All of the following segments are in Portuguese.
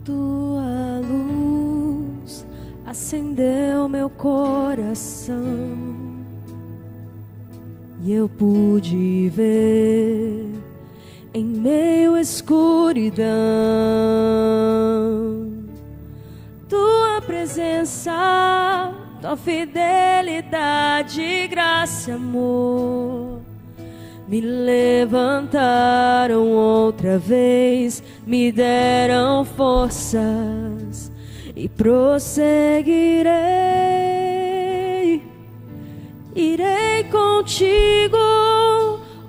Tua luz acendeu meu coração e eu pude ver em meio à escuridão Tua presença, Tua fidelidade, graça e amor me levantaram outra vez, me deram forças e prosseguirei. Irei contigo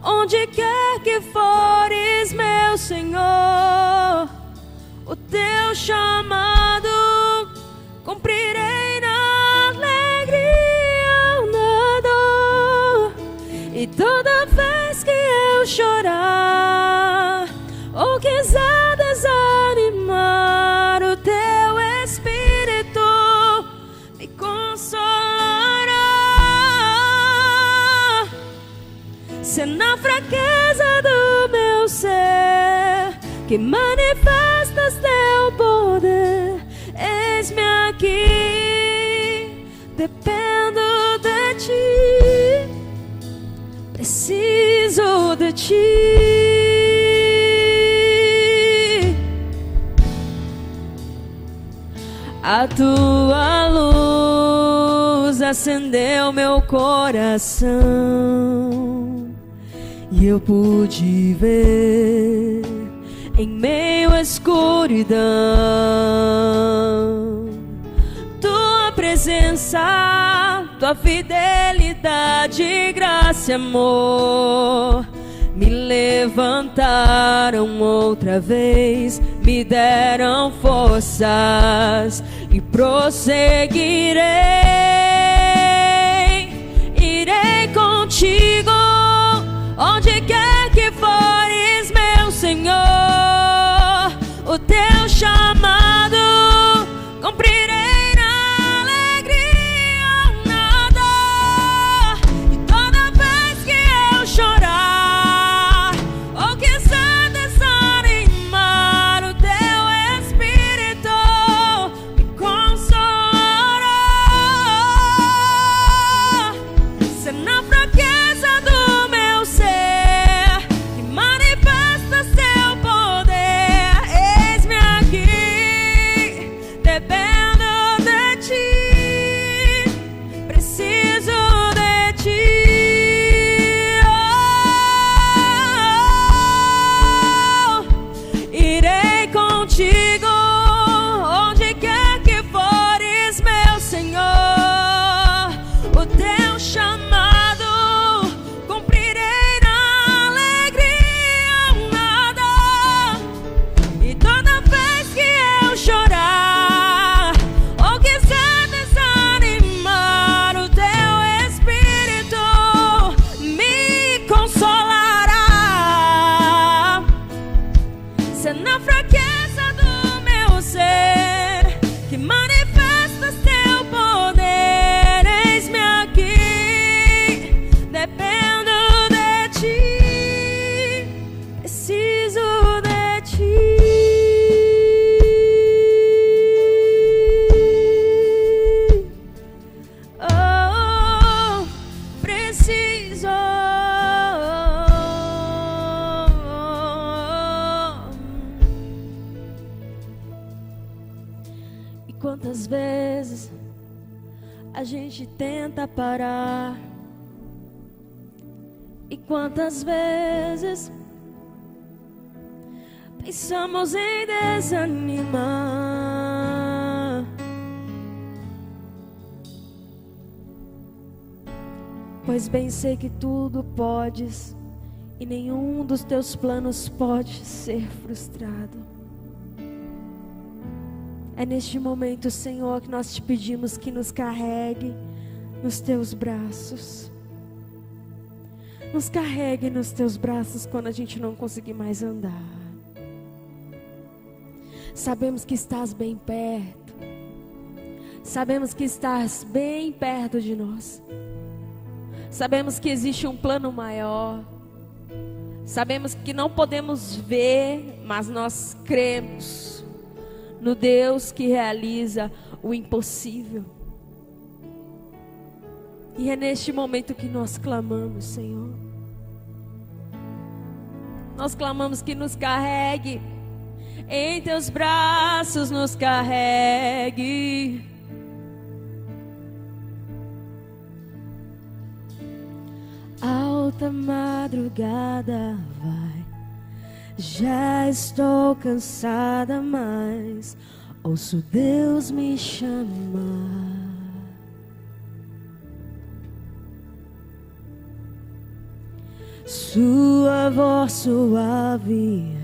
onde quer que fores, meu Senhor. O teu chamado cumprirei na alegria ou na dor. E toda vez que eu chorar ou quiser desanimar, o teu Espírito me consolará. Se na fraqueza do meu ser que manifestas teu poder, eis-me aqui, dependo de ti, preciso de ti. A tua luz acendeu meu coração e eu pude ver em meio à escuridão Tua presença, Tua fidelidade, graça e amor me levantaram outra vez, me deram forças e prosseguirei. Irei contigo onde quer que fores, meu Senhor. O teu chamado cumprirei na alegria ou na dor. E toda vez que eu chorar ou quiser desanimar, o teu Espírito me consolará. Se na fraqueza do meu ser que manifestas teu poder, eis-me aqui, dependo de ti, preciso de ti. Irei contigo onde quer que fores, meu Senhor. O teu chamado cumprirei na alegria ou na dor. E toda vez que eu chorar ou quiser desanimar, o teu Espírito me consolará. Se na fraqueza do meu ser que manifestas teu poder, eis-me aqui, dependo de ti, preciso de ti. Oh, preciso. E quantas vezes a gente tenta parar, e quantas vezes pensamos em desanimar, pois bem sei que tudo podes e nenhum dos teus planos pode ser frustrado. É neste momento, Senhor, que nós te pedimos que nos carregue nos teus braços. Nos carregue nos teus braços quando a gente não conseguir mais andar. Sabemos que estás bem perto. Sabemos que estás bem perto de nós. Sabemos que existe um plano maior. Sabemos que não podemos ver, mas nós cremos. no Deus que realiza o impossível. E é neste momento que nós clamamos, Senhor. Nós clamamos que nos carregue, em teus braços nos carregue. Alta madrugada vai, já estou cansada, mas ouço Deus me chamar. Sua voz suave é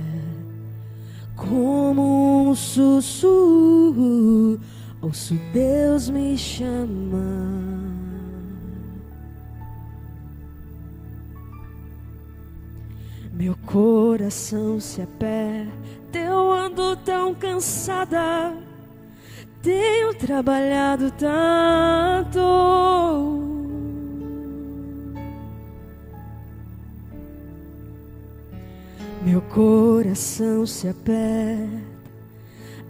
como um sussurro, ouço Deus me chamar. Meu coração se aperta, eu ando tão cansada, tenho trabalhado tanto. Meu coração se aperta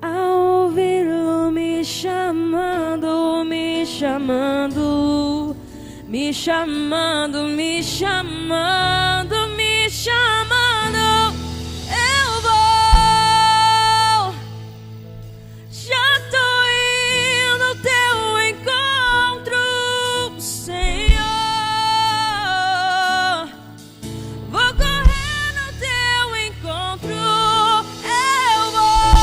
ao ouvi-lo me chamando, me chamando, me chamando, me chamando, me chamando. Eu vou, já tô indo ao teu encontro, Senhor. Vou correr no teu encontro. Eu vou,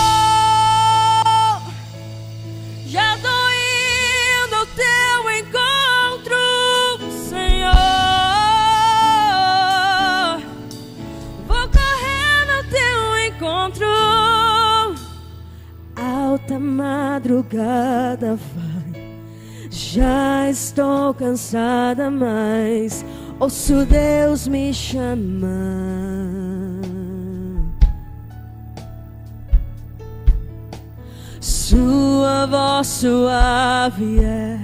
já tô indo ao teu encontro, Senhor. Alta madrugada vai, já estou cansada, mas ouço Deus me chamar. Sua voz suave é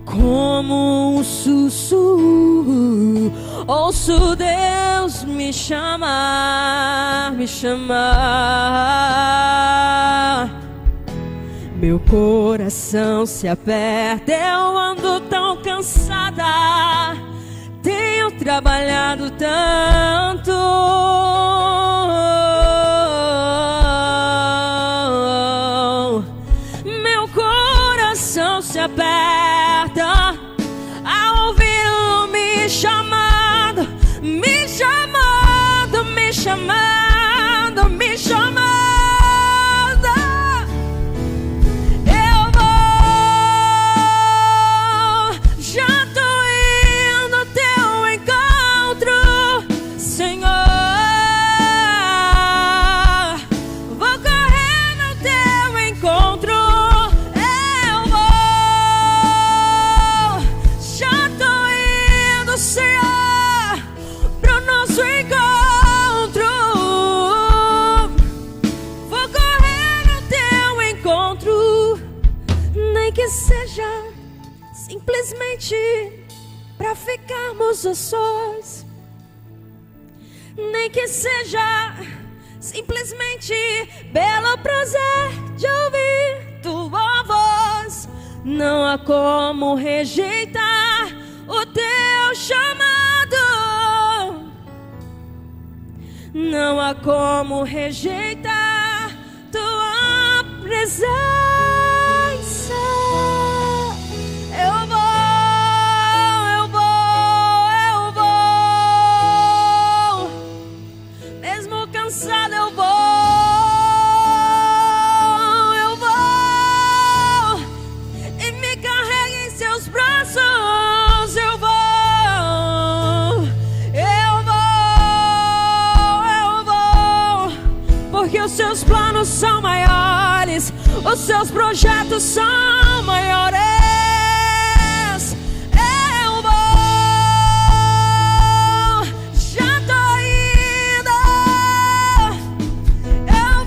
como um sussurro, ouço Deus me chamar, me chamar. Meu coração se aperta, eu ando tão cansada, tenho trabalhado tanto. Meu coração se aperta ao ouvi-lo me chamando, me chamando, me chamando, me chamando. Eu vou, já tô indo ao teu encontro, Senhor. Vou correr no teu encontro. Eu vou, já tô indo, Senhor, pro nosso encontro. Vou correr no teu encontro, nem que seja simplesmente pra ficarmos a sós, nem que seja simplesmente pelo prazer de ouvir tua voz. Não há como rejeitar o teu chamado, não há como rejeitar tua presença. Eu vou, eu vou, eu vou, mesmo cansado eu vou, e me carregue em seus braços. Eu vou, porque os seus planos são maiores, os seus projetos são maiores. Eu vou, já tô indo. Eu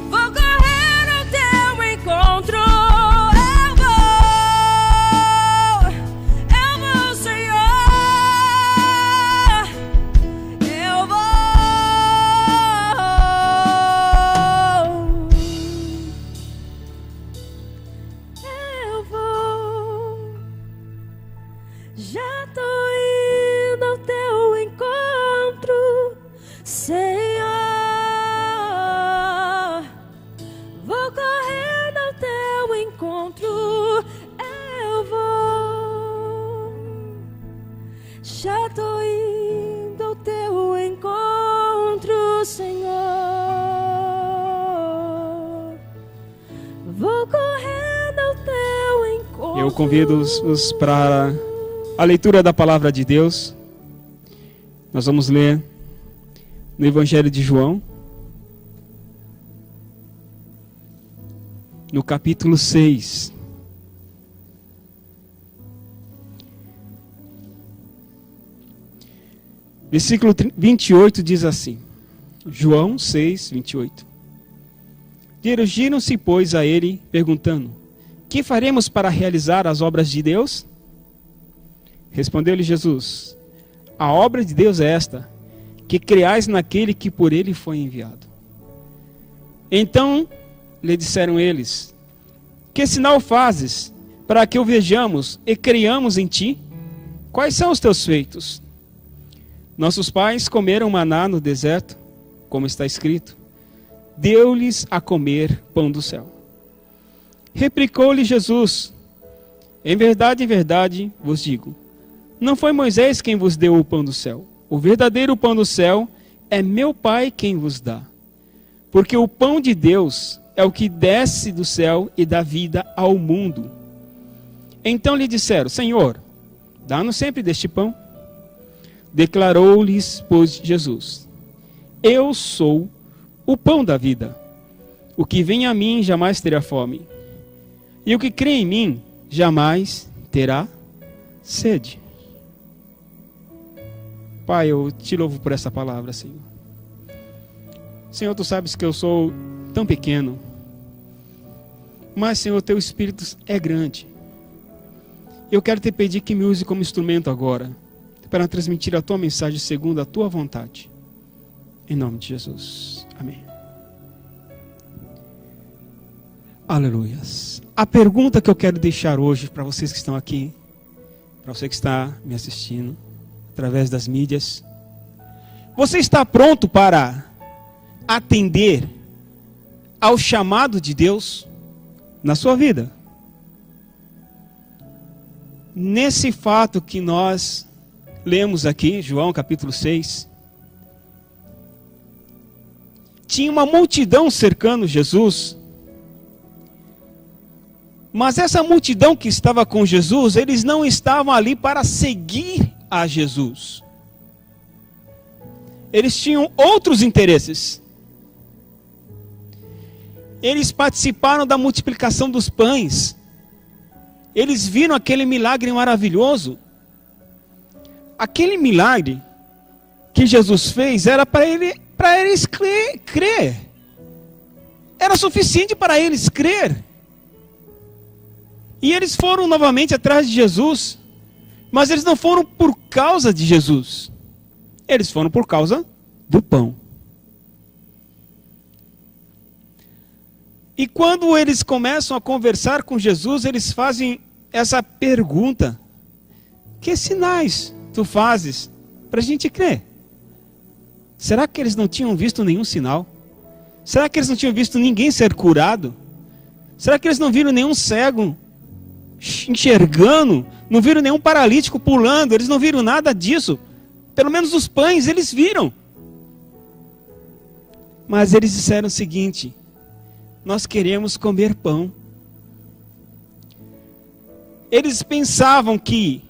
vou correr no teu encontro. Eu vou, Senhor. Eu vou, Já tô indo ao teu encontro, Senhor. Vou correndo ao teu encontro, eu vou. Já tô indo ao teu encontro, Senhor. Vou correndo ao teu encontro. Eu convido os para a leitura da palavra de Deus. Nós vamos ler no Evangelho de João, no capítulo 6. Versículo 28 diz assim, João 6, 28. Dirigiram-se, pois, a ele, perguntando, que faremos para realizar as obras de Deus? Respondeu-lhe Jesus, a obra de Deus é esta, que creais naquele que por ele foi enviado. Então lhe disseram eles, que sinal fazes para que o vejamos e creiamos em ti? Quais são os teus feitos? Nossos pais comeram maná no deserto, como está escrito, deu-lhes a comer pão do céu. Replicou-lhe Jesus, em verdade vos digo, não foi Moisés quem vos deu o pão do céu. O verdadeiro pão do céu é meu Pai quem vos dá. Porque o pão de Deus é o que desce do céu e dá vida ao mundo. Então lhe disseram, Senhor, dá-nos sempre deste pão. Declarou-lhes, pois, Jesus, eu sou o pão da vida. O que vem a mim jamais terá fome. E o que crê em mim jamais terá sede. Pai, eu te louvo por essa palavra, Senhor. Senhor, tu sabes que eu sou tão pequeno. Mas, Senhor, teu Espírito é grande. Eu quero te pedir que me use como instrumento agora, para transmitir a tua mensagem segundo a tua vontade. Em nome de Jesus. Amém. Aleluias. A pergunta que eu quero deixar hoje para vocês que estão aqui, para você que está me assistindo, através das mídias. Você está pronto para atender ao chamado de Deus na sua vida? Nesse fato que nós lemos aqui, João capítulo 6, tinha uma multidão cercando Jesus, mas essa multidão que estava com Jesus, eles não estavam ali para seguir a Jesus. Eles tinham outros interesses. Eles participaram da multiplicação dos pães. Eles viram aquele milagre maravilhoso. Aquele milagre que Jesus fez era para eles crer. Era suficiente para eles crer. E eles foram novamente atrás de Jesus. Mas eles não foram por causa de Jesus. Eles foram por causa do pão. E quando eles começam a conversar com Jesus, eles fazem essa pergunta: que sinais tu fazes para a gente crer? Será que eles não tinham visto nenhum sinal? Será que eles não tinham visto ninguém ser curado? Será que eles não viram nenhum cego enxergando? Não viram nenhum paralítico pulando? Eles não viram nada disso. Pelo menos os pães eles viram. Mas eles disseram o seguinte: nós queremos comer pão. Eles pensavam que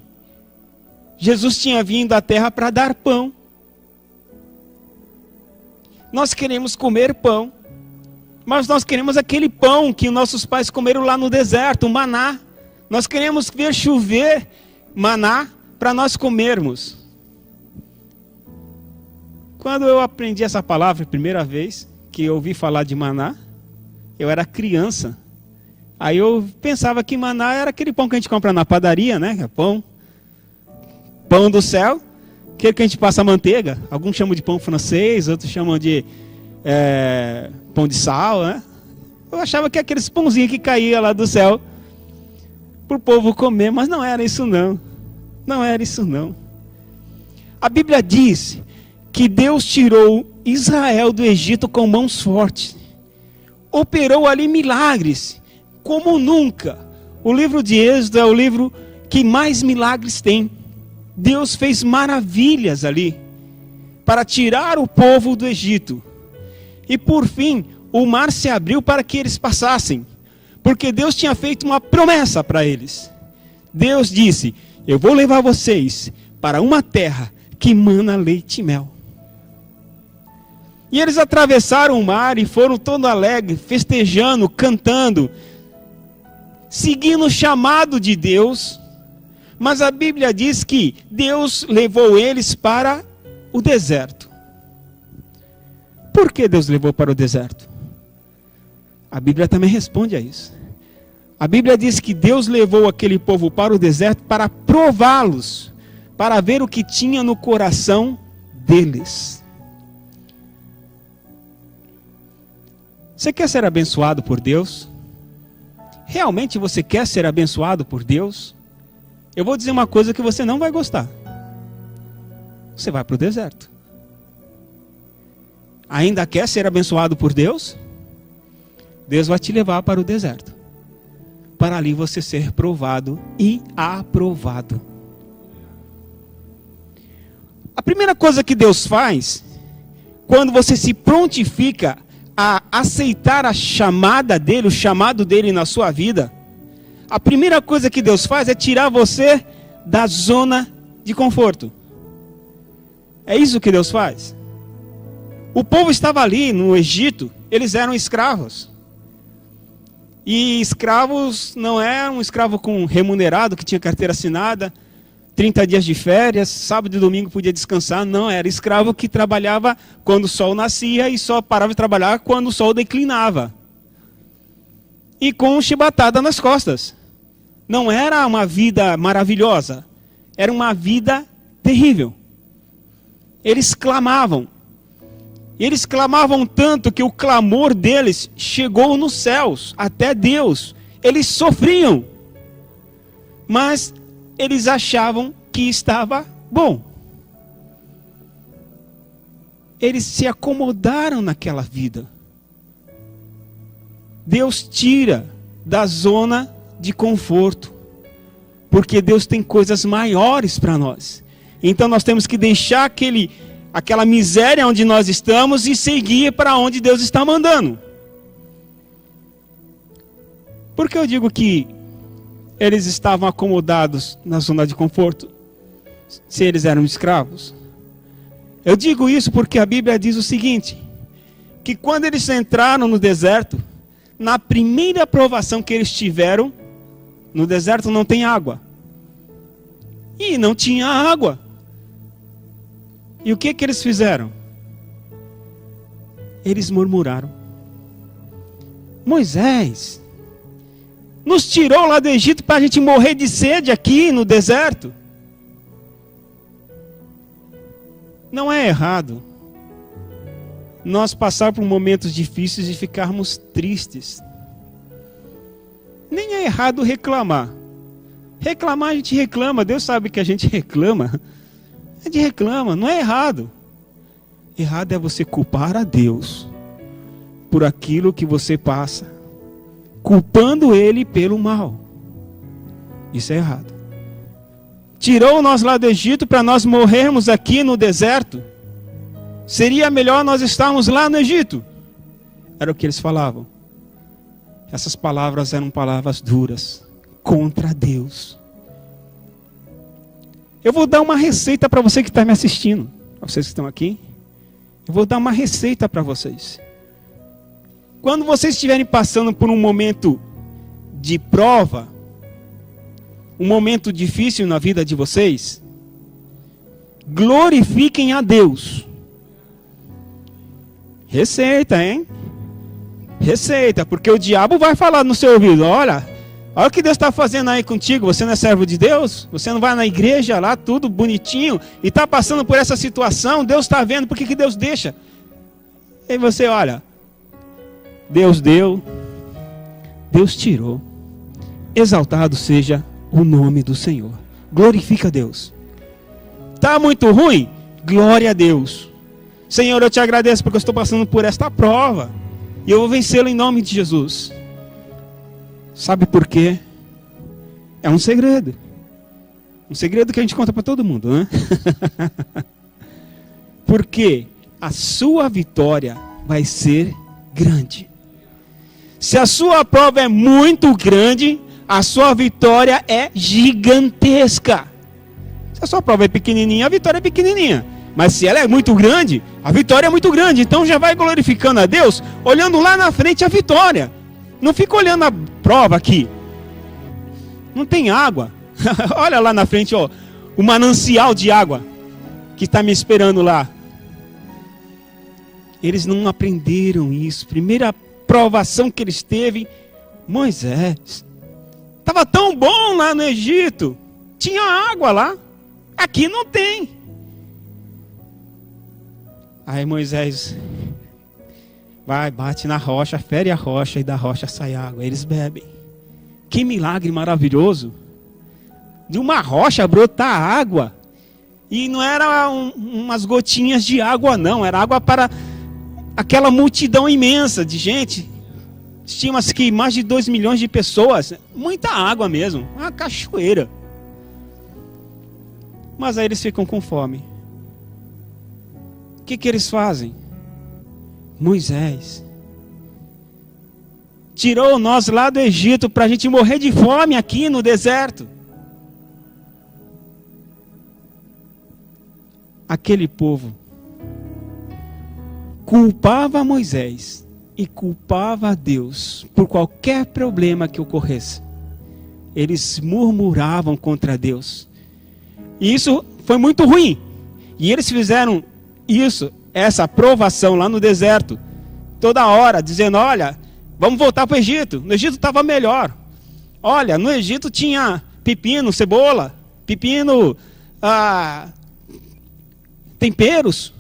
Jesus tinha vindo à terra para dar pão. Nós queremos comer pão. Mas nós queremos aquele pão que nossos pais comeram lá no deserto, o maná. Nós queremos ver chover maná para nós comermos. Quando eu aprendi essa palavra a primeira vez, que eu ouvi falar de maná, eu era criança. Aí eu pensava que maná era aquele pão que a gente compra na padaria, né? Pão do céu, aquele que a gente passa manteiga. Alguns chamam de pão francês, outros chamam de pão de sal, né? Eu achava que aqueles pãozinhos que caía lá do céu para o povo comer, mas não era isso não. Não era isso não. A Bíblia diz que Deus tirou Israel do Egito com mãos fortes. Operou ali milagres, como nunca. O livro de Êxodo é o livro que mais milagres tem. Deus fez maravilhas ali, para tirar o povo do Egito. E por fim, o mar se abriu para que eles passassem, porque Deus tinha feito uma promessa para eles. Deus disse: eu vou levar vocês para uma terra que mana leite e mel. E eles atravessaram o mar e foram todo alegres, festejando, cantando, seguindo o chamado de Deus. Mas a Bíblia diz que Deus levou eles para o deserto. Por que Deus levou para o deserto? A Bíblia também responde a isso. A Bíblia diz que Deus levou aquele povo para o deserto para prová-los, para ver o que tinha no coração deles. Você quer ser abençoado por Deus? Realmente você quer ser abençoado por Deus? Eu vou dizer uma coisa que você não vai gostar. Você vai para o deserto. Ainda quer ser abençoado por Deus? Deus vai te levar para o deserto, para ali você ser provado e aprovado. A primeira coisa que Deus faz, quando você se prontifica a aceitar a chamada dele, o chamado dele na sua vida, a primeira coisa que Deus faz é tirar você da zona de conforto. É isso que Deus faz. O povo estava ali no Egito, eles eram escravos. E escravos não é um escravo com remunerado, que tinha carteira assinada, 30 dias de férias, sábado e domingo podia descansar. Não, era escravo que trabalhava quando o sol nascia e só parava de trabalhar quando o sol declinava. E com chibatada nas costas. Não era uma vida maravilhosa, era uma vida terrível. Eles clamavam. E eles clamavam tanto que o clamor deles chegou nos céus, até Deus. Eles sofriam, mas eles achavam que estava bom. Eles se acomodaram naquela vida. Deus tira da zona de conforto, porque Deus tem coisas maiores para nós. Então nós temos que deixar aquela miséria onde nós estamos e seguir para onde Deus está mandando. Por que eu digo que eles estavam acomodados na zona de conforto, se eles eram escravos? Eu digo isso porque a Bíblia diz o seguinte, que quando eles entraram no deserto, na primeira provação que eles tiveram, no deserto não tem água. E não tinha água. E o que eles fizeram? Eles murmuraram. Moisés nos tirou lá do Egito para a gente morrer de sede aqui no deserto. Não é errado nós passar por momentos difíceis e ficarmos tristes. Nem é errado reclamar. Reclamar a gente reclama, Deus sabe que a gente reclama. A gente reclama, não é errado. Errado é você culpar a Deus por aquilo que você passa, culpando Ele pelo mal. Isso é errado. Tirou nós lá do Egito para nós morrermos aqui no deserto. Seria melhor nós estarmos lá no Egito. Era o que eles falavam. Essas palavras eram palavras duras contra Deus. Eu vou dar uma receita para você que está me assistindo. Para vocês que estão aqui. Eu vou dar uma receita para vocês. Quando vocês estiverem passando por um momento de prova, um momento difícil na vida de vocês, glorifiquem a Deus. Receita, hein? Receita, porque o diabo vai falar no seu ouvido, olha o que Deus está fazendo aí contigo, você não é servo de Deus? Você não vai na igreja lá, tudo bonitinho, e está passando por essa situação, Deus está vendo, por que Deus deixa? E você olha, Deus deu, Deus tirou, exaltado seja o nome do Senhor. glorifica a Deus. Está muito ruim? Glória a Deus. Senhor, eu te agradeço porque eu estou passando por esta prova. E eu vou vencê-la em nome de Jesus. Sabe por quê? É um segredo. Um segredo que a gente conta para todo mundo, né? Porque a sua vitória vai ser grande. Se a sua prova é muito grande, a sua vitória é gigantesca. Se a sua prova é pequenininha, a vitória é pequenininha. Mas se ela é muito grande, a vitória é muito grande. Então já vai glorificando a Deus, olhando lá na frente a vitória. Não fica olhando a prova aqui. Não tem água. Olha lá na frente, ó, o manancial de água que está me esperando lá. Eles não aprenderam isso. Primeira provação que eles teve, Moisés. Estava tão bom lá no Egito. Tinha água lá. Aqui não tem. Aí Moisés vai, bate na rocha, fere a rocha e da rocha sai água. Eles bebem. Que milagre maravilhoso. De uma rocha brotar água. E não era umas gotinhas de água não. Era água para aquela multidão imensa de gente. Estima-se que mais de 2 milhões de pessoas. Muita água mesmo. Uma cachoeira. Mas aí eles ficam com fome. O que eles fazem? Moisés tirou nós lá do Egito para a gente morrer de fome aqui no deserto. Aquele povo culpava Moisés e culpava a Deus por qualquer problema que ocorresse. Eles murmuravam contra Deus. E isso foi muito ruim. E eles fizeram isso, essa provação lá no deserto, toda hora, dizendo, olha, vamos voltar para o Egito. No Egito estava melhor. Olha, no Egito tinha pepino, cebola, pepino, temperos.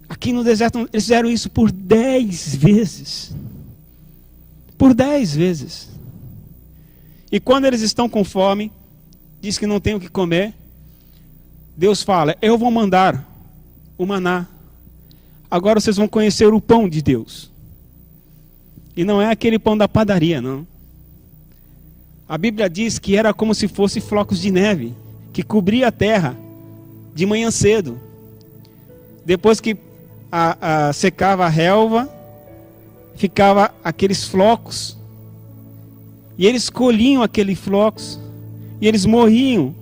Aqui no deserto, eles fizeram isso por 10 vezes. Por 10 vezes. E quando eles estão com fome, diz que não tem o que comer, Deus fala, eu vou mandar o maná. Agora vocês vão conhecer o pão de Deus. E não é aquele pão da padaria, não. A Bíblia diz que era como se fosse flocos de neve, que cobria a terra de manhã cedo. Depois que secava a relva, ficava aqueles flocos. E eles colhiam aqueles flocos. E eles morriam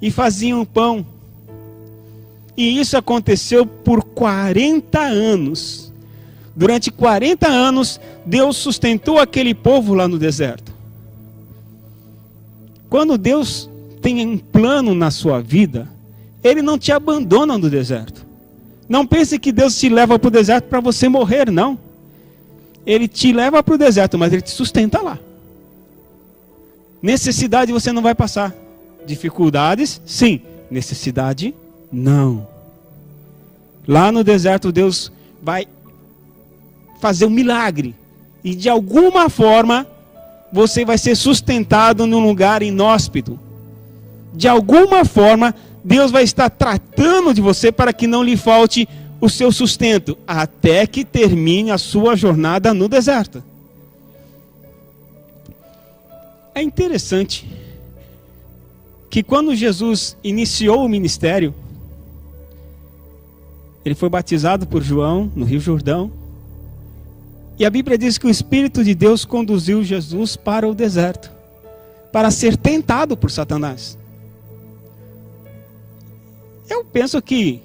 e faziam pão. E isso aconteceu por 40 anos. Durante 40 anos, Deus sustentou aquele povo lá no deserto. Quando Deus tem um plano na sua vida, Ele não te abandona no deserto. Não pense que Deus te leva para o deserto para você morrer, não. Ele te leva para o deserto, mas Ele te sustenta lá. Necessidade você não vai passar. Dificuldades, sim. Necessidade, não. Lá no deserto Deus vai fazer um milagre. E de alguma forma você vai ser sustentado num lugar inóspito. De alguma forma Deus vai estar tratando de você para que não lhe falte o seu sustento. Até que termine a sua jornada no deserto. É interessante que quando Jesus iniciou o ministério, Ele foi batizado por João no Rio Jordão. E a Bíblia diz que o Espírito de Deus conduziu Jesus para o deserto, para ser tentado por Satanás. Eu penso que,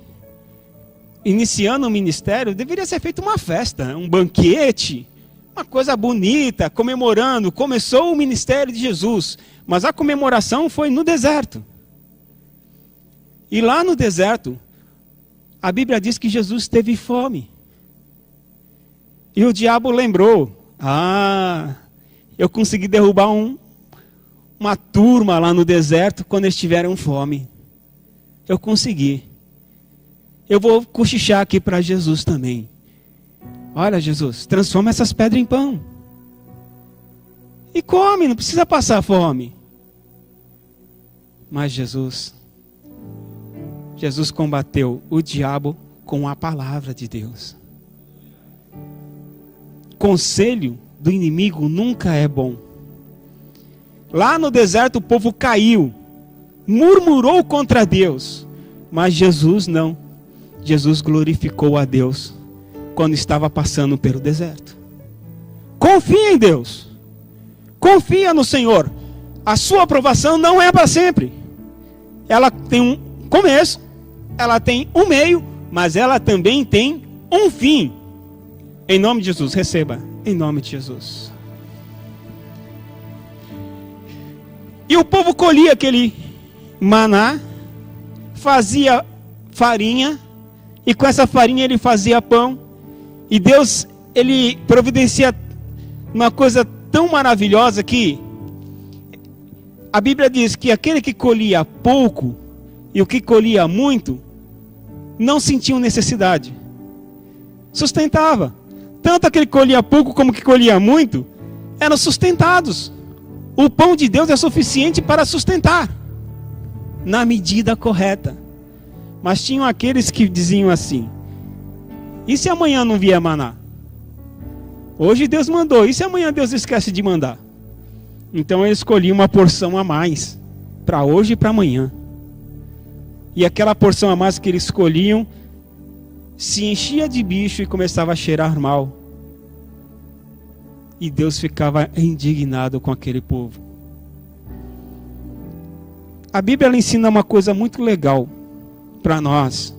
iniciando o ministério, deveria ser feita uma festa, um banquete, uma coisa bonita, comemorando. Começou o ministério de Jesus, mas a comemoração foi no deserto. E lá no deserto, a Bíblia diz que Jesus teve fome. E o diabo lembrou, eu consegui derrubar uma turma lá no deserto quando eles tiveram fome. Eu consegui. Eu vou cochichar aqui para Jesus também. Olha, Jesus, transforma essas pedras em pão. E come, não precisa passar fome. Mas Jesus combateu o diabo com a palavra de Deus. Conselho do inimigo nunca é bom. Lá no deserto o povo caiu, murmurou contra Deus, mas Jesus não. Jesus glorificou a Deus quando estava passando pelo deserto. Confia em Deus. Confia no Senhor. A sua aprovação não é para sempre. Ela tem um começo, ela tem um meio, mas ela também tem um fim. Em nome de Jesus, receba. Em nome de Jesus. E o povo colhia aquele maná, fazia farinha, e com essa farinha ele fazia pão. E Deus, ele providencia uma coisa tão maravilhosa que a Bíblia diz que aquele que colhia pouco e o que colhia muito não sentiam necessidade. Sustentava. Tanto aquele que colhia pouco como que colhia muito eram sustentados. O pão de Deus é suficiente para sustentar na medida correta. Mas tinham aqueles que diziam assim: e se amanhã não vier maná? Hoje Deus mandou, e se amanhã Deus esquece de mandar? Então eles escolhiam uma porção a mais, para hoje e para amanhã. E aquela porção a mais que eles escolhiam se enchia de bicho e começava a cheirar mal. E Deus ficava indignado com aquele povo. A Bíblia ela ensina uma coisa muito legal para nós.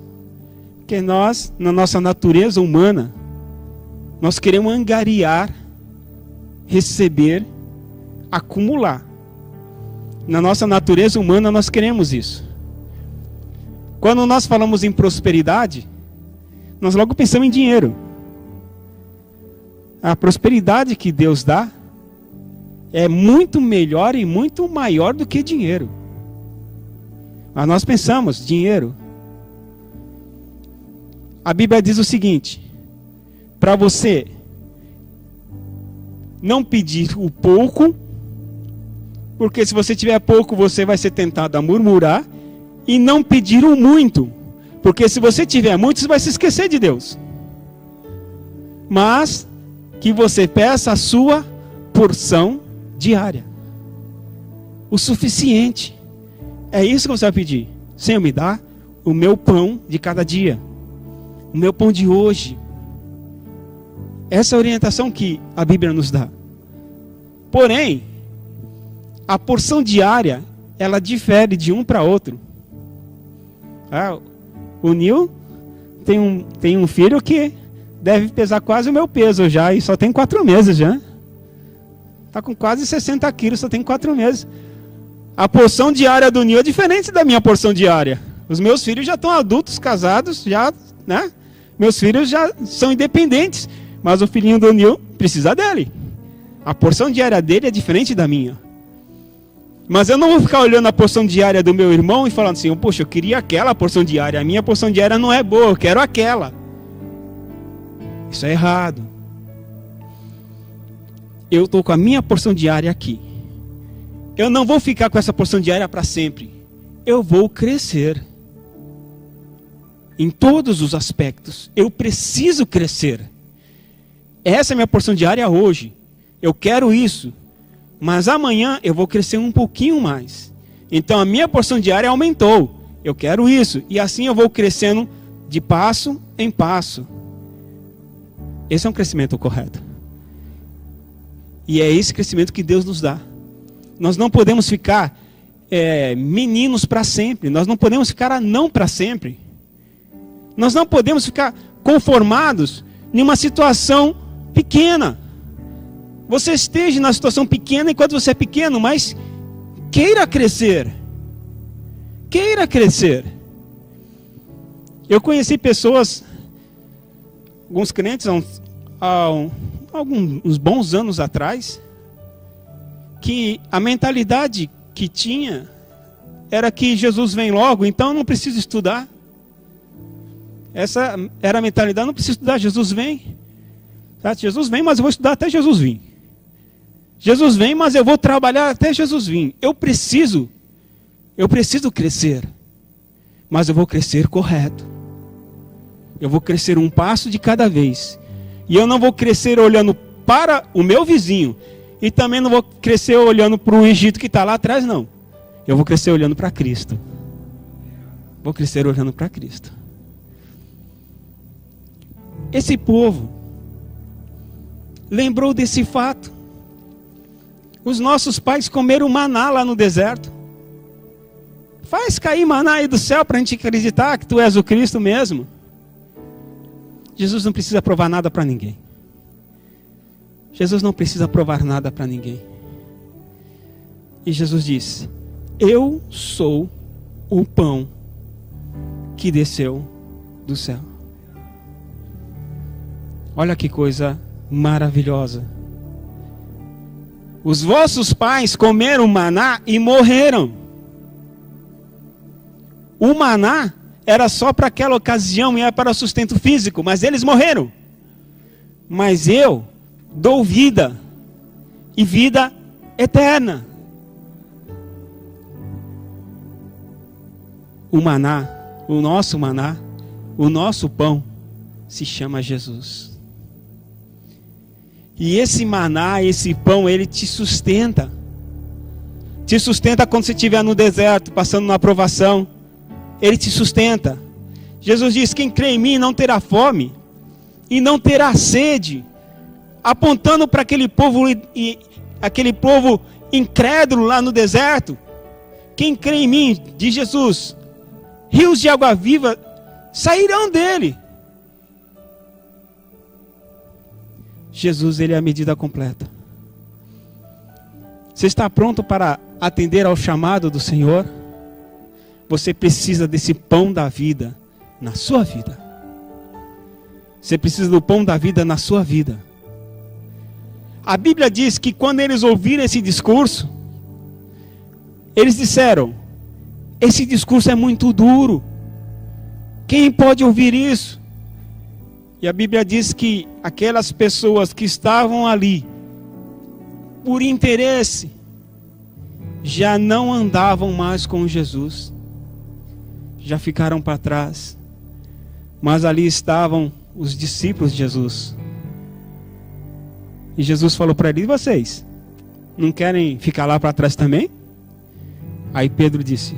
Que nós, na nossa natureza humana, nós queremos angariar, receber, acumular. Na nossa natureza humana nós queremos isso. Quando nós falamos em prosperidade, nós logo pensamos em dinheiro. A prosperidade que Deus dá é muito melhor e muito maior do que dinheiro. Mas nós pensamos, dinheiro. A Bíblia diz o seguinte: para você não pedir o pouco, porque se você tiver pouco, você vai ser tentado a murmurar, e não pedir o muito, porque se você tiver muito, você vai se esquecer de Deus. Mas que você peça a sua porção diária, o suficiente. É isso que você vai pedir. Senhor, me dá o meu pão de cada dia, o meu pão de hoje. Essa é a orientação que a Bíblia nos dá. Porém, a porção diária, ela difere de um para outro. O Nil tem um filho que deve pesar quase o meu peso já, e só tem 4 meses já. Está com quase 60 quilos, só tem 4 meses. A porção diária do Nil é diferente da minha porção diária. Os meus filhos já estão adultos, casados, já, né? Meus filhos já são independentes, mas o filhinho do Nil precisa dele. A porção diária dele é diferente da minha. Mas eu não vou ficar olhando a porção diária do meu irmão e falando assim: poxa, eu queria aquela porção diária, a minha porção diária não é boa, eu quero aquela. Isso é errado. Eu estou com a minha porção diária aqui. Eu não vou ficar com essa porção diária para sempre. Eu vou crescer. Em todos os aspectos. Eu preciso crescer. Essa é a minha porção diária hoje. Eu quero isso. Mas amanhã eu vou crescer um pouquinho mais. Então a minha porção diária aumentou. Eu quero isso. E assim eu vou crescendo de passo em passo. Esse é um crescimento correto. E é esse crescimento que Deus nos dá. Nós não podemos ficar meninos para sempre. Nós não podemos ficar anão para sempre. Nós não podemos ficar conformados em uma situação pequena. Você esteja na situação pequena enquanto você é pequeno, mas queira crescer. Queira crescer. Eu conheci pessoas, alguns crentes, uns bons anos atrás, que a mentalidade que tinha era que Jesus vem logo, então eu não preciso estudar. Essa era a mentalidade: não preciso estudar, Jesus vem. Jesus vem, mas eu vou estudar até Jesus vir. Jesus vem, mas eu vou trabalhar até Jesus vir. Eu Eu preciso crescer, mas eu vou crescer correto. Eu vou crescer um passo de cada vez. E eu não vou crescer olhando para o meu vizinho. E também não vou crescer olhando para o Egito que está lá atrás, não. Eu vou crescer olhando para Cristo. Vou crescer olhando para Cristo. Esse povo lembrou desse fato. Os nossos pais comeram maná lá no deserto. Faz cair maná aí do céu para a gente acreditar que tu és o Cristo mesmo. Jesus não precisa provar nada para ninguém. Jesus não precisa provar nada para ninguém. E Jesus disse: eu sou o pão que desceu do céu. Olha que coisa maravilhosa. Os vossos pais comeram maná e morreram. O maná era só para aquela ocasião e era para o sustento físico, mas eles morreram. Mas eu dou vida e vida eterna. O maná, o nosso pão se chama Jesus. E esse maná, esse pão, ele te sustenta. Te sustenta quando você estiver no deserto, passando na provação. Ele te sustenta. Jesus diz: quem crê em mim não terá fome e não terá sede. Apontando para aquele povo incrédulo lá no deserto. Quem crê em mim, diz Jesus, rios de água viva sairão dele. Jesus, ele é a medida completa. Você está pronto para atender ao chamado do Senhor? Você precisa desse pão da vida na sua vida. Você precisa do pão da vida na sua vida. A Bíblia diz que quando eles ouviram esse discurso, eles disseram: esse discurso é muito duro. Quem pode ouvir isso? E a Bíblia diz que aquelas pessoas que estavam ali, por interesse, já não andavam mais com Jesus. Já ficaram para trás. Mas ali estavam os discípulos de Jesus. E Jesus falou para eles: e vocês? Não querem ficar lá para trás também? Aí Pedro disse: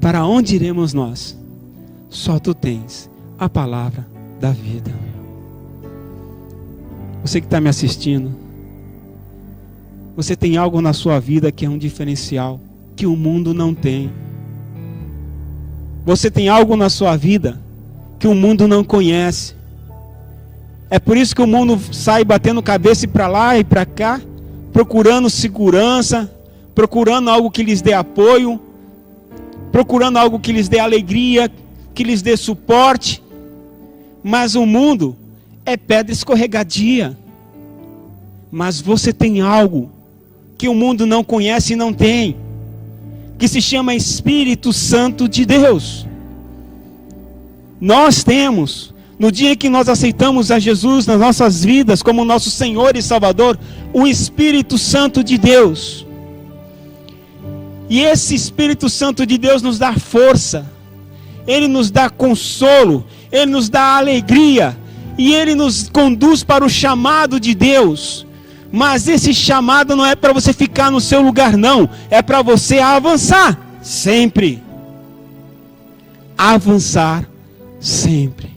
para onde iremos nós? Só tu tens a palavra da vida. Você que está me assistindo, você tem algo na sua vida que é um diferencial, que o mundo não tem. Você tem algo na sua vida que o mundo não conhece. É por isso que o mundo sai batendo cabeça para lá e para cá, procurando segurança, procurando algo que lhes dê apoio, procurando algo que lhes dê alegria, que lhes dê suporte. Mas o mundo é pedra escorregadia. Mas você tem algo que o mundo não conhece e não tem, que se chama Espírito Santo de Deus. Nós temos, no dia que nós aceitamos a Jesus nas nossas vidas como nosso Senhor e Salvador, o Espírito Santo de Deus. E esse Espírito Santo de Deus nos dá força, ele nos dá consolo, ele nos dá alegria, e ele nos conduz para o chamado de Deus. Mas esse chamado não é para você ficar no seu lugar, não. É para você avançar sempre. Avançar sempre.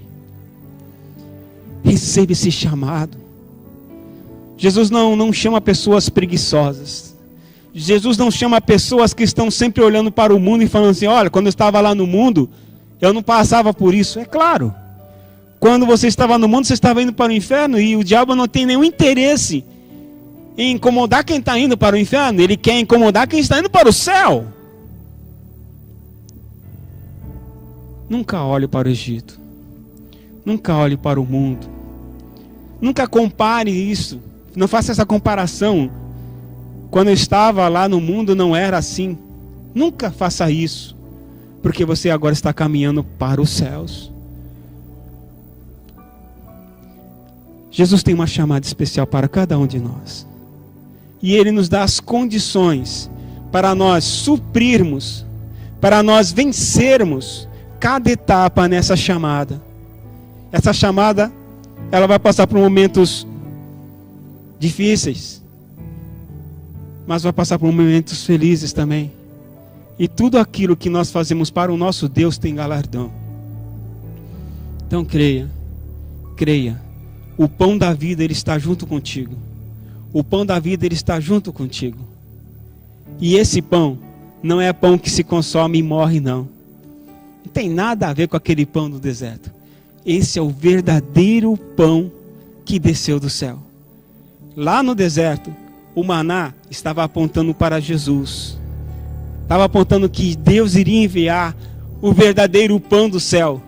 Receba esse chamado. Jesus não chama pessoas preguiçosas. Jesus não chama pessoas que estão sempre olhando para o mundo e falando assim: olha, quando eu estava lá no mundo, eu não passava por isso. É claro. Quando você estava no mundo, você estava indo para o inferno, e o diabo não tem nenhum interesse em incomodar quem está indo para o inferno. Ele quer incomodar quem está indo para o céu. Nunca olhe para o Egito. Nunca olhe para o mundo. Nunca compare isso. Não faça essa comparação. Quando eu estava lá no mundo não era assim. Nunca faça isso. Porque você agora está caminhando para os céus. Jesus tem uma chamada especial para cada um de nós. E Ele nos dá as condições para nós suprirmos, para nós vencermos cada etapa nessa chamada. Essa chamada, ela vai passar por momentos difíceis, mas vai passar por momentos felizes também. E tudo aquilo que nós fazemos para o nosso Deus tem galardão. Então creia, o pão da vida, ele está junto contigo. O pão da vida, ele está junto contigo. E esse pão não é pão que se consome e morre, não. Não tem nada a ver com aquele pão do deserto. Esse é o verdadeiro pão que desceu do céu. Lá no deserto, o maná estava apontando para Jesus. Estava apontando que Deus iria enviar o verdadeiro pão do céu.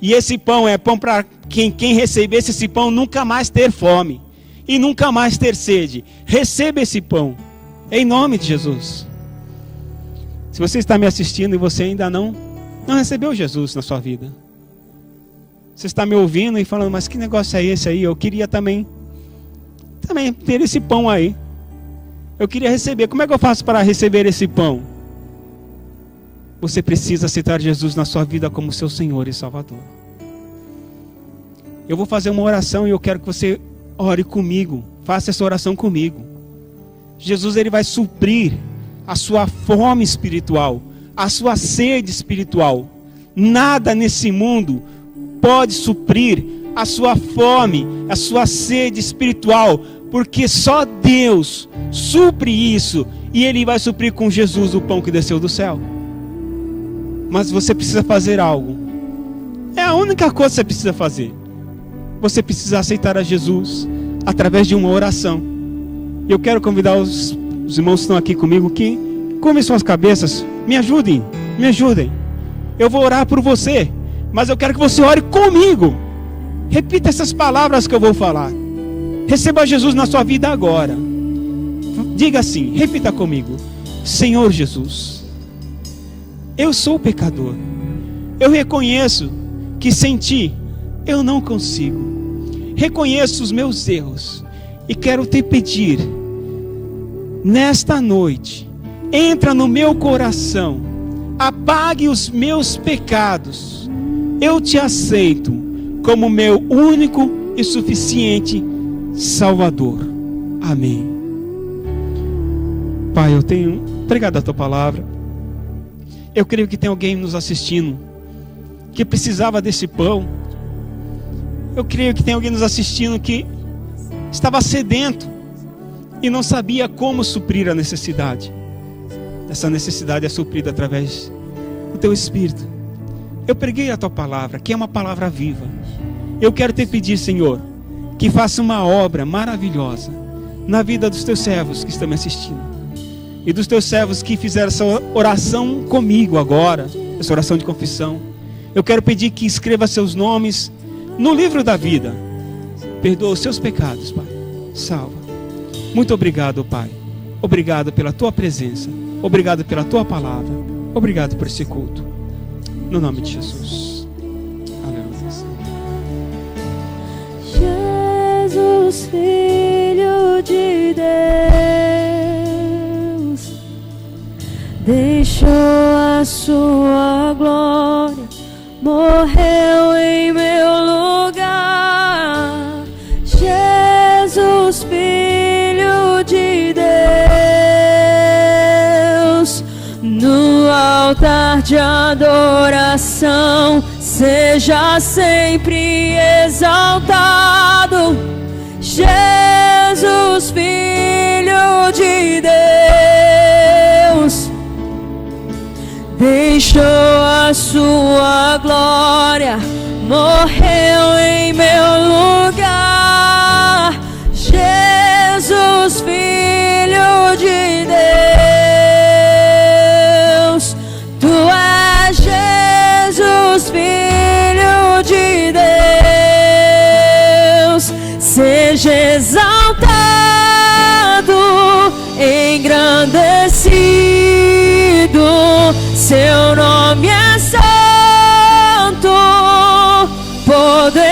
E esse pão é pão para quem recebesse esse pão nunca mais ter fome e nunca mais ter sede. Receba esse pão, em nome de Jesus. Se você está me assistindo e você ainda não recebeu Jesus na sua vida, você está me ouvindo e falando, mas que negócio é esse aí? Eu queria também ter esse pão aí. Eu queria receber. Como é que eu faço para receber esse pão? Você precisa aceitar Jesus na sua vida como seu Senhor e Salvador. Eu vou fazer uma oração e eu quero que você ore comigo. Faça essa oração comigo. Jesus, ele vai suprir a sua fome espiritual, a sua sede espiritual. Nada nesse mundo pode suprir a sua fome, a sua sede espiritual, porque só Deus supre isso, e Ele vai suprir com Jesus o pão que desceu do céu. Mas você precisa fazer algo. É a única coisa que você precisa fazer. Você precisa aceitar a Jesus através de uma oração. Eu quero convidar os irmãos que estão aqui comigo que curvem suas cabeças. Me ajudem. Eu vou orar por você, mas eu quero que você ore comigo. Repita essas palavras que eu vou falar. Receba Jesus na sua vida agora. Diga assim, repita comigo: Senhor Jesus, eu sou pecador. Eu reconheço que sem Ti eu não consigo. Reconheço os meus erros e quero te pedir, nesta noite, entra no meu coração, apague os meus pecados. Eu te aceito como meu único e suficiente Salvador. Amém. Pai, eu tenho pregado a Tua palavra. Eu creio que tem alguém nos assistindo que precisava desse pão. Eu creio que tem alguém nos assistindo que estava sedento e não sabia como suprir a necessidade. Essa necessidade é suprida através do Teu Espírito. Eu preguei a Tua palavra, que é uma palavra viva. Eu quero te pedir, Senhor, que faça uma obra maravilhosa na vida dos Teus servos que estão me assistindo, e dos Teus servos que fizeram essa oração comigo agora, essa oração de confissão. Eu quero pedir que escreva seus nomes no livro da vida. Perdoa os seus pecados, Pai. Salva. Muito obrigado, Pai. Obrigado pela Tua presença. Obrigado pela Tua palavra. Obrigado por esse culto. No nome de Jesus. Aleluia. Jesus, Filho de Deus, deixou a sua glória, morreu em meu lugar. Jesus, Filho de Deus, no altar de adoração, seja sempre exaltado. Jesus, Filho de Deus, deixou a sua glória, morreu em meu lugar. Jesus, Filho de Deus, Tu és Jesus, Filho de Deus. Seja exaltado, engrandecido, Seu nome é santo, poderoso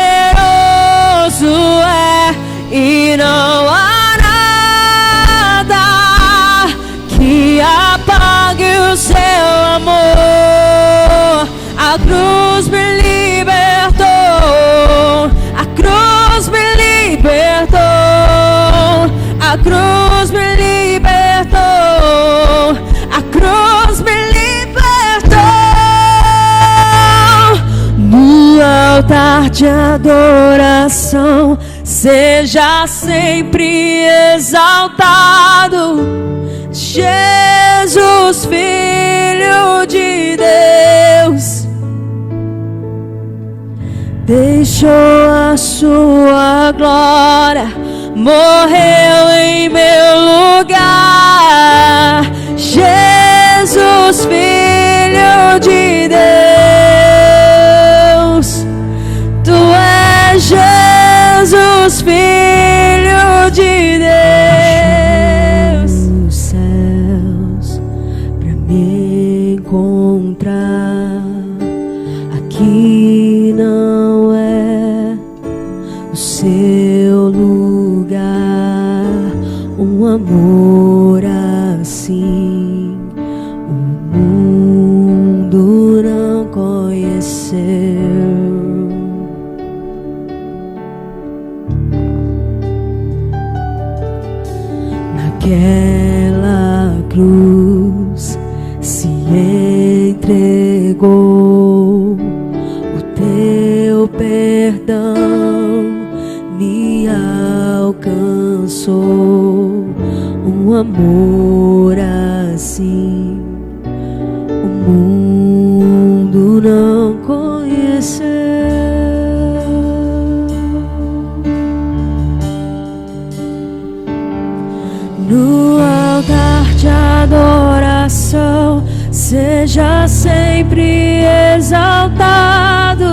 é, e não há nada que apague o Seu amor. altar de adoração seja sempre exaltado, Jesus, Filho de Deus. Deixou a sua glória, morreu em meu lugar, Jesus, Filho de Deus. Tu és Jesus, Filho de Deus. Os céus pra me encontrar, aqui não é o seu lugar. Um amor assim o mundo não conheceu. Naquela cruz se entregou, o teu perdão me alcançou. Um amor assim o mundo não conheceu. No altar de adoração seja sempre exaltado,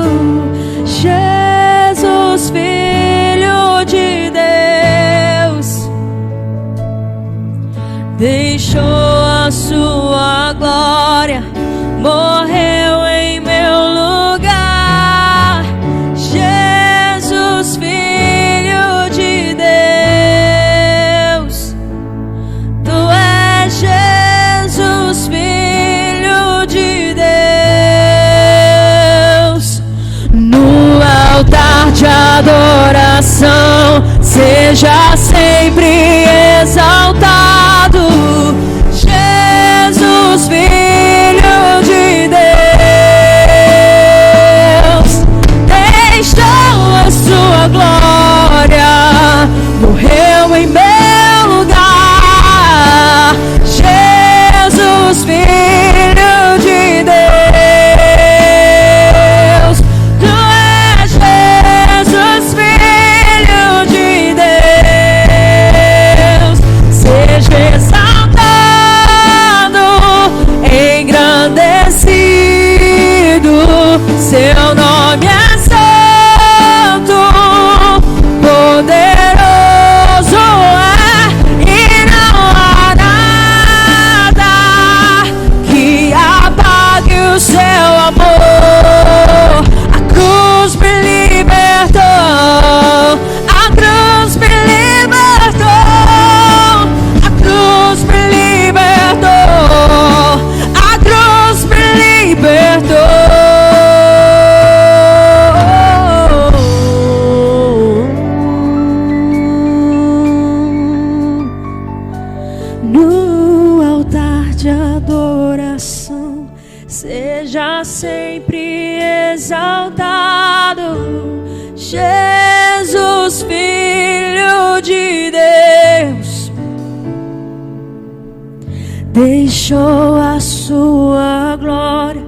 Jesus, Filho de Deus. Deixou a sua glória, morreu em meu lugar, Jesus, Filho de Deus. Tu és Jesus, Filho de Deus. No altar de adoração seja sempre exaltado, Jesus, Filho de Deus. Deixou a sua glória, morreu em meu lugar, Jesus, Filho de Deus. Tu és Jesus, Filho de Deus. Seja exaltado, engrandecido, seu nome é santo, poderoso é, e não há nada que apague o seu amor. A cruz me libertou, a cruz me libertou, a cruz me libertou, a cruz me libertou. No altar de adoração seja sempre exaltado, Jesus, Filho de Deus. Deixou a sua glória,